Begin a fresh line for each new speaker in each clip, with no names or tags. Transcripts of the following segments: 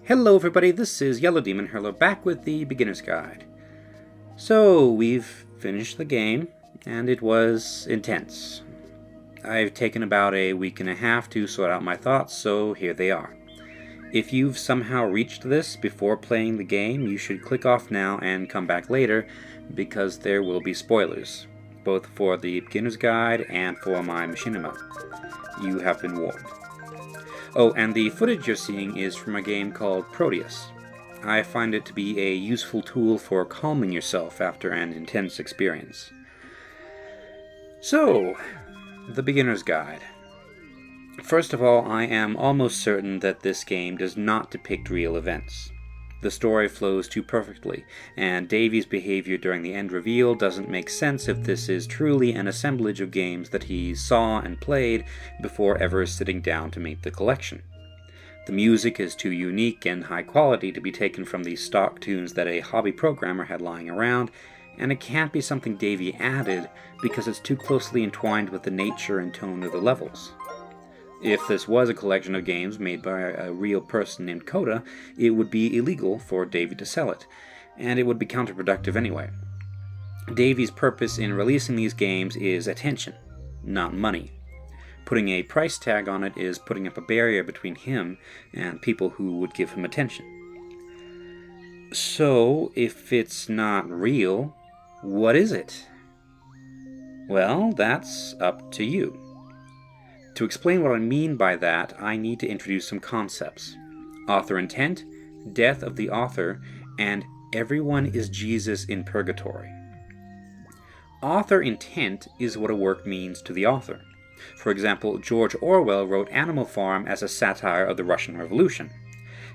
Hello everybody, this is YellowDemonHurlr back with the Beginner's Guide. So, we've finished the game, and it was intense. I've taken about a week and a half to sort out my thoughts, so here they are. If you've somehow reached this before playing the game, you should click off now and come back later, because there will be spoilers, both for the Beginner's Guide and for my machinima. You have been warned. Oh, and the footage you're seeing is from a game called Proteus. I find it to be a useful tool for calming yourself after an intense experience. So, the Beginner's Guide. First of all, I am almost certain that this game does not depict real events. The story flows too perfectly, and Davey's behavior during the end reveal doesn't make sense if this is truly an assemblage of games that he saw and played before ever sitting down to make the collection. The music is too unique and high quality to be taken from the stock tunes that a hobby programmer had lying around, and it can't be something Davey added because it's too closely entwined with the nature and tone of the levels. If this was a collection of games made by a real person named Coda, it would be illegal for Davey to sell it, and it would be counterproductive anyway. Davey's purpose in releasing these games is attention, not money. Putting a price tag on it is putting up a barrier between him and people who would give him attention. So, if it's not real, what is it? Well, that's up to you. To explain what I mean by that, I need to introduce some concepts. Author intent, death of the author, and everyone is Jesus in purgatory. Author intent is what a work means to the author. For example, George Orwell wrote Animal Farm as a satire of the Russian Revolution.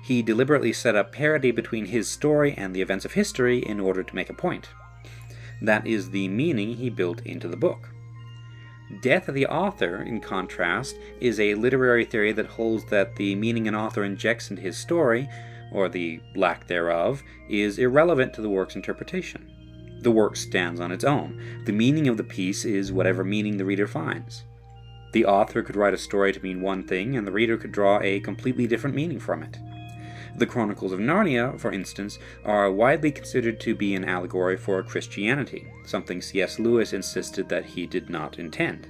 He deliberately set up parody between his story and the events of history in order to make a point. That is the meaning he built into the book. Death of the author, in contrast, is a literary theory that holds that the meaning an author injects into his story, or the lack thereof, is irrelevant to the work's interpretation. The work stands on its own. The meaning of the piece is whatever meaning the reader finds. The author could write a story to mean one thing, and the reader could draw a completely different meaning from it. The Chronicles of Narnia, for instance, are widely considered to be an allegory for Christianity, something C.S. Lewis insisted that he did not intend.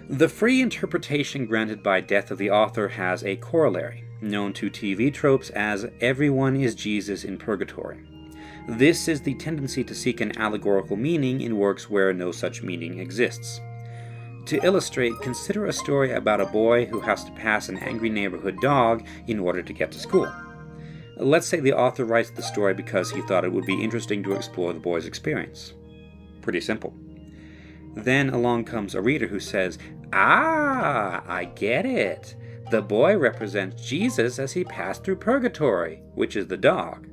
The free interpretation granted by death of the author has a corollary, known to TV tropes as everyone is Jesus in purgatory. This is the tendency to seek an allegorical meaning in works where no such meaning exists. To illustrate, consider a story about a boy who has to pass an angry neighborhood dog in order to get to school. Let's say the author writes the story because he thought it would be interesting to explore the boy's experience. Pretty simple. Then along comes a reader who says, "Ah, I get it. The boy represents Jesus as he passed through purgatory, which is the dog."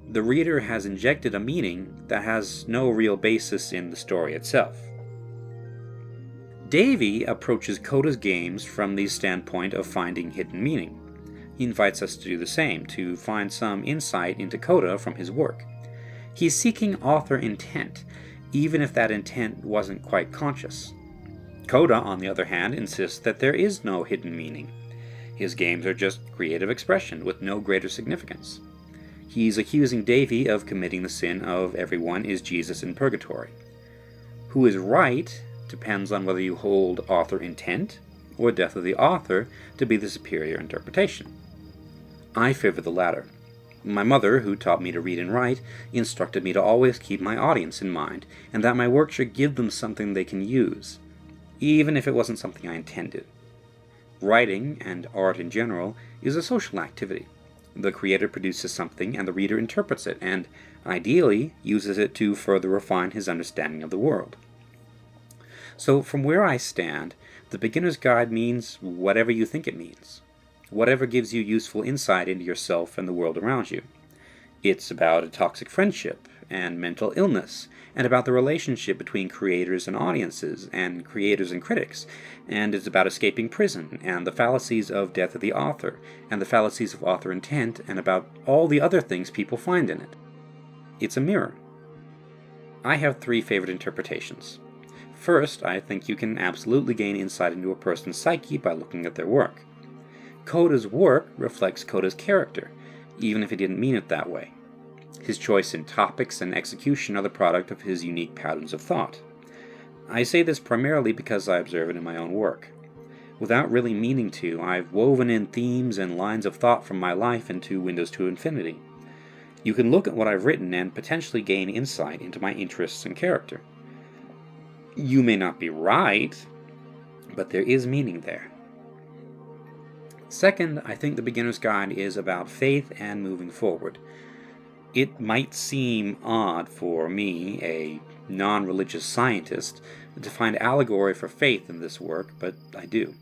The reader has injected a meaning that has no real basis in the story itself. Davey approaches Coda's games from the standpoint of finding hidden meaning. He invites us to do the same, to find some insight into Coda from his work. He's seeking author intent, even if that intent wasn't quite conscious. Coda, on the other hand, insists that there is no hidden meaning. His games are just creative expression with no greater significance. He's accusing Davey of committing the sin of everyone is Jesus in purgatory. Who is right depends on whether you hold author intent or death of the author to be the superior interpretation. I favor the latter. My mother, who taught me to read and write, instructed me to always keep my audience in mind, and that my work should give them something they can use, even if it wasn't something I intended. Writing, and art in general, is a social activity. The creator produces something and the reader interprets it, and, ideally, uses it to further refine his understanding of the world. So, from where I stand, the Beginner's Guide means whatever you think it means. Whatever gives you useful insight into yourself and the world around you. It's about a toxic friendship, and mental illness, and about the relationship between creators and audiences, and creators and critics, and it's about escaping prison, and the fallacies of death of the author, and the fallacies of author intent, and about all the other things people find in it. It's a mirror. I have 3 favorite interpretations. First, I think you can absolutely gain insight into a person's psyche by looking at their work. Coda's work reflects Coda's character, even if he didn't mean it that way. His choice in topics and execution are the product of his unique patterns of thought. I say this primarily because I observe it in my own work. Without really meaning to, I've woven in themes and lines of thought from my life into Windows to Infinity. You can look at what I've written and potentially gain insight into my interests and character. You may not be right, but there is meaning there. Second, I think the beginner's guide is about faith and moving forward. It might seem odd for me, a non-religious scientist, to find allegory for faith in this work, but I do.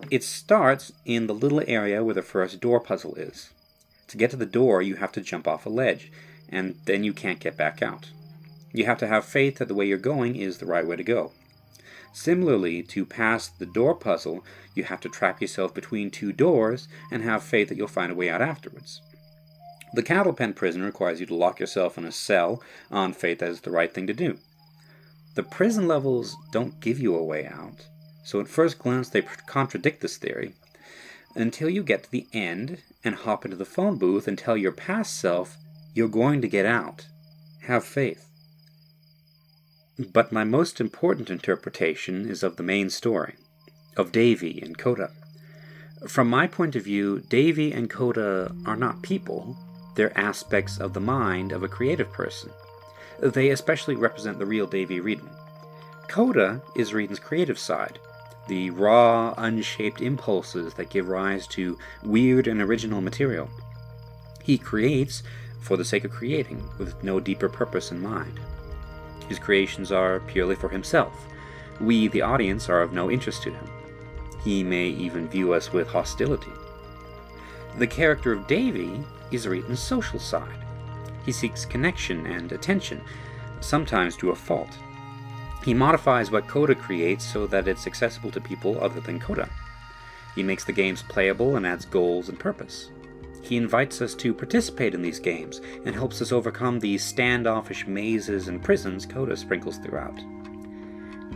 It starts in the little area where the first door puzzle is. To get to the door, you have to jump off a ledge, and then you can't get back out. You have to have faith that the way you're going is the right way to go. Similarly, to pass the door puzzle, you have to trap yourself between two doors and have faith that you'll find a way out afterwards. The cattle pen prison requires you to lock yourself in a cell on faith that is the right thing to do. The prison levels don't give you a way out, so at first glance they contradict this theory, until you get to the end and hop into the phone booth and tell your past self you're going to get out. Have faith. But my most important interpretation is of the main story, of Davey and Coda. From my point of view, Davey and Coda are not people, they're aspects of the mind of a creative person. They especially represent the real Davey Wreden. Coda is Wreden's creative side, the raw, unshaped impulses that give rise to weird and original material. He creates for the sake of creating, with no deeper purpose in mind. His creations are purely for himself. We, the audience, are of no interest to him. He may even view us with hostility. The character of Davey is Wreden's social side. He seeks connection and attention, sometimes to a fault. He modifies what Coda creates so that it's accessible to people other than Coda. He makes the games playable and adds goals and purpose. He invites us to participate in these games and helps us overcome the standoffish mazes and prisons Coda sprinkles throughout.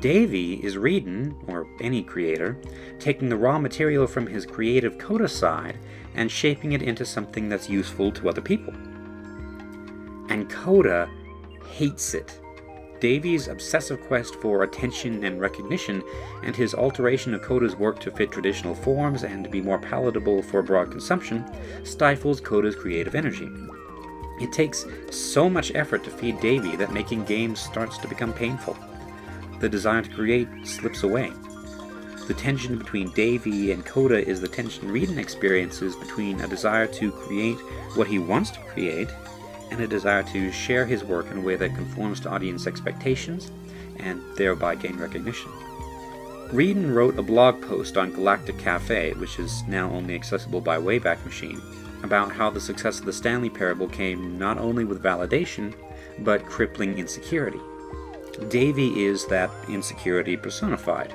Davey is Wreden, or any creator, taking the raw material from his creative Coda side and shaping it into something that's useful to other people. And Coda hates it. Davey's obsessive quest for attention and recognition, and his alteration of Coda's work to fit traditional forms and to be more palatable for broad consumption, stifles Coda's creative energy. It takes so much effort to feed Davey that making games starts to become painful. The desire to create slips away. The tension between Davey and Coda is the tension Wreden experiences between a desire to create what he wants to create and a desire to share his work in a way that conforms to audience expectations and thereby gain recognition. Wreden wrote a blog post on Galactic Cafe, which is now only accessible by Wayback Machine, about how the success of the Stanley Parable came not only with validation, but crippling insecurity. Davey is that insecurity personified.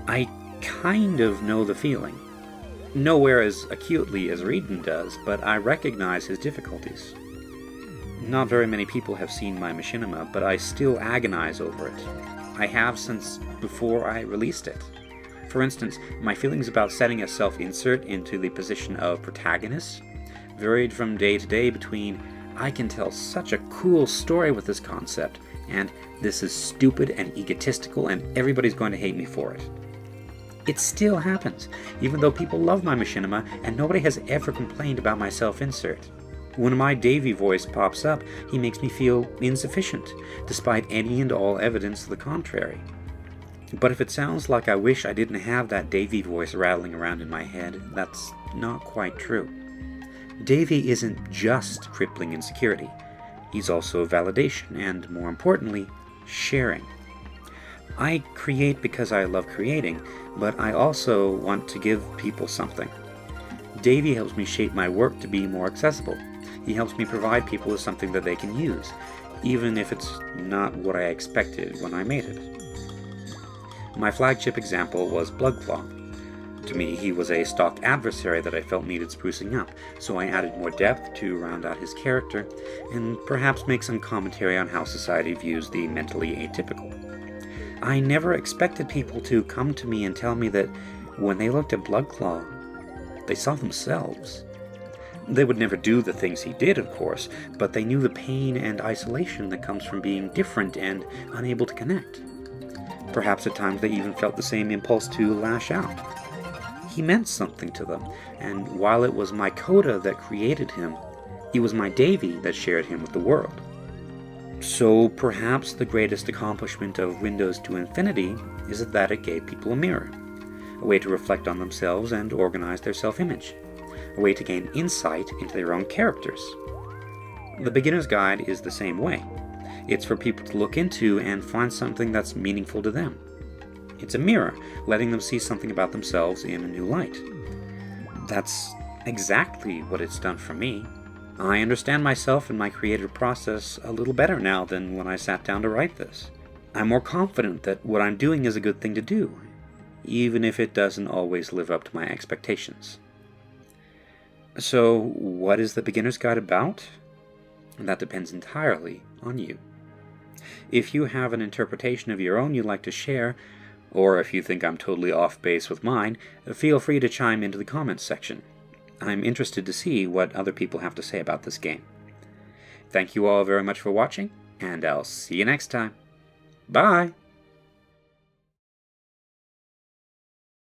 I kind of know the feeling. Nowhere as acutely as Wreden does, but I recognize his difficulties. Not very many people have seen my machinima, but I still agonize over it. I have since before I released it. For instance, my feelings about setting a self-insert into the position of protagonist varied from day to day between, I can tell such a cool story with this concept, and this is stupid and egotistical and everybody's going to hate me for it. It still happens, even though people love my machinima and nobody has ever complained about my self-insert. When my Davey voice pops up, he makes me feel insufficient, despite any and all evidence to the contrary. But if it sounds like I wish I didn't have that Davey voice rattling around in my head, that's not quite true. Davey isn't just crippling insecurity. He's also validation and, more importantly, sharing. I create because I love creating, but I also want to give people something. Davey helps me shape my work to be more accessible. He helps me provide people with something that they can use, even if it's not what I expected when I made it. My flagship example was Bloodclaw. To me, he was a stock adversary that I felt needed sprucing up, so I added more depth to round out his character, and perhaps make some commentary on how society views the mentally atypical. I never expected people to come to me and tell me that when they looked at Bloodclaw, they saw themselves. They would never do the things he did, of course, but they knew the pain and isolation that comes from being different and unable to connect. Perhaps at times they even felt the same impulse to lash out. He meant something to them, and while it was my Coda that created him, it was my Davey that shared him with the world. So perhaps the greatest accomplishment of Windows to Infinity is that it gave people a mirror, a way to reflect on themselves and organize their self-image, a way to gain insight into their own characters. The Beginner's Guide is the same way. It's for people to look into and find something that's meaningful to them. It's a mirror, letting them see something about themselves in a new light. That's exactly what it's done for me. I understand myself and my creative process a little better now than when I sat down to write this. I'm more confident that what I'm doing is a good thing to do, even if it doesn't always live up to my expectations. So, what is the Beginner's Guide about? That depends entirely on you. If you have an interpretation of your own you'd like to share, or if you think I'm totally off base with mine, feel free to chime into the comments section. I'm interested to see what other people have to say about this game. Thank you all very much for watching, and I'll see you next time. Bye!